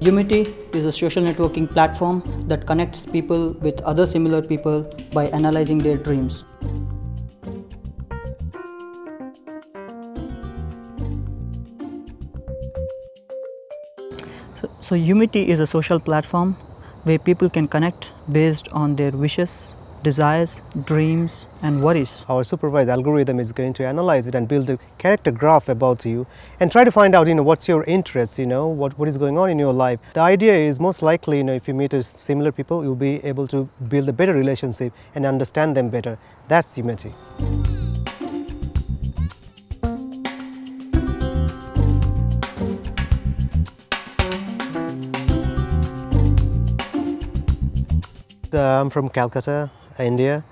Yumety is a social networking platform that connects people with other similar people by analyzing their dreams. So Yumety is a social platform where people can connect based on their wishes, desires, dreams and worries. Our supervised algorithm is going to analyze it and build a character graph about you and try to find out, what's your interest, what is going on in your life. The idea is most likely, if you meet similar people, you'll be able to build a better relationship and understand them better. That's Yumety. I'm from Calcutta, India.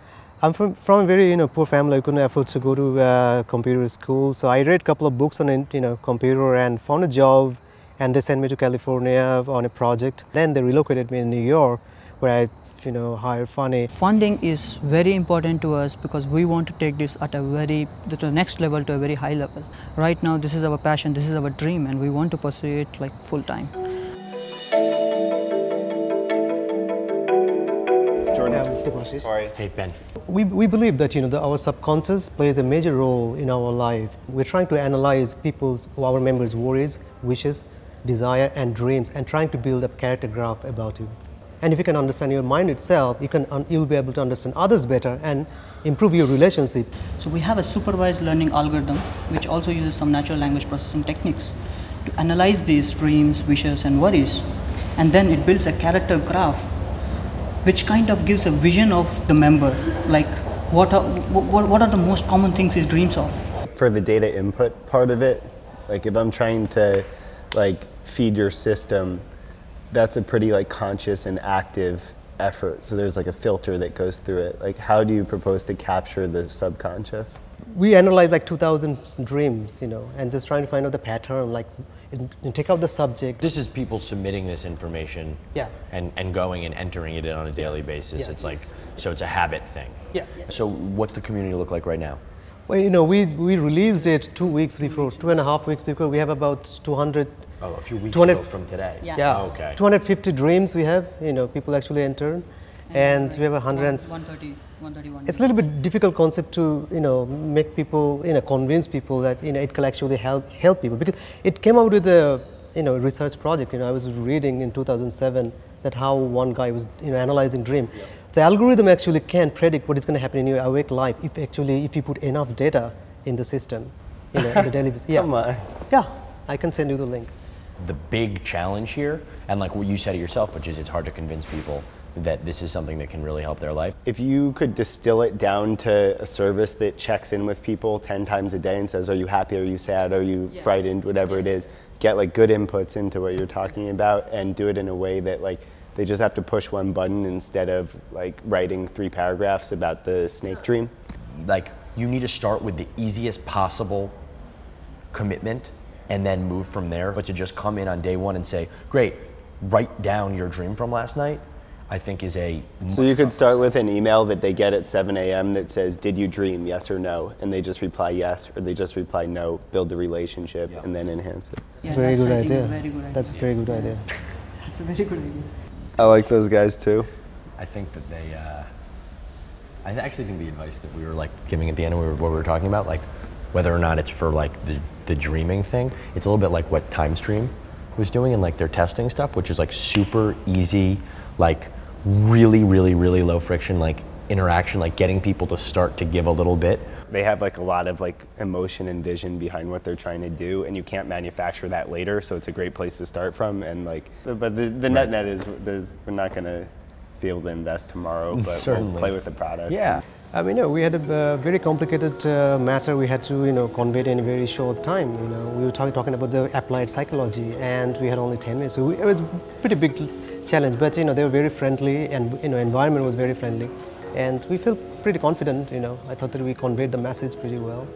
I'm from a very poor family. I couldn't afford to go to computer school, so I read a couple of books on computer and found a job, and they sent me to California on a project. Then they relocated me in New York, where I hired Phani. Funding is very important to us because we want to take this at to the next level, to a very high level. Right now, this is our passion, this is our dream, and we want to pursue it like full time. Debasish. Hey Ben. We believe that our subconscious plays a major role in our life. We're trying to analyze our members' worries, wishes, desire and dreams, and trying to build a character graph about you. And if you can understand your mind itself, you'll be able to understand others better and improve your relationship. So we have a supervised learning algorithm which also uses some natural language processing techniques to analyze these dreams, wishes and worries, and then it builds a character graph which kind of gives a vision of the member, like what are the most common things he dreams of. For the data input part of it, like if I'm trying to feed your system, that's a pretty conscious and active effort. So there's a filter that goes through it. How do you propose to capture the subconscious? We analyze 2,000 dreams, and just trying to find out the pattern, and take out the subject. This is people submitting this information, and going and entering it in on a daily basis. Yes. It's so it's a habit thing. Yeah. So what's the community look like right now? Well, we released it 2 weeks before, 2.5 weeks before. We have about 200. Oh, a few weeks ago from today. Yeah. Oh, okay. 250 dreams we have. People actually enter, and we have 131. It's a little bit difficult concept to make people convince people that it can actually help people, because it came out with a research project. I was reading in 2007 that how one guy was analyzing dream. Yeah. The algorithm actually can predict what is going to happen in your awake life if you put enough data in the system, in the daily basis. Yeah. Come on. Yeah, I can send you the link. The big challenge here, and what you said it yourself, which is it's hard to convince people that this is something that can really help their life. If you could distill it down to a service that checks in with people 10 times a day and says, are you happy, are you sad, are you frightened, whatever it is, get good inputs into what you're talking about and do it in a way that they just have to push one button instead of writing 3 paragraphs about the snake dream. You need to start with the easiest possible commitment and then move from there. But to just come in on day one and say, great, write down your dream from last night, I think is a... So you could start with an email that they get at 7 a.m. that says, did you dream, yes or no? And they just reply yes, or they just reply no, build the relationship, and then enhance it. That's a very good idea. That's a very good idea. That's a very good idea. I like those guys too. I think that they... I actually think the advice that we were giving at the end of what we were talking about, whether or not it's for the dreaming thing, it's a little bit like what TimeStream was doing in their testing stuff, which is super easy, really, really, really low friction, interaction, getting people to start to give a little bit. They have a lot of emotion and vision behind what they're trying to do, and you can't manufacture that later, so it's a great place to start from. And but the net is we're not going to be able to invest tomorrow, but we'll play with the product. Yeah. I mean, we had a very complicated matter we had to convey in a very short time. We were talking about the applied psychology, and we had only 10 minutes, so it was a pretty big challenge. But they were very friendly, and environment was very friendly, and we felt pretty confident. I thought that we conveyed the message pretty well.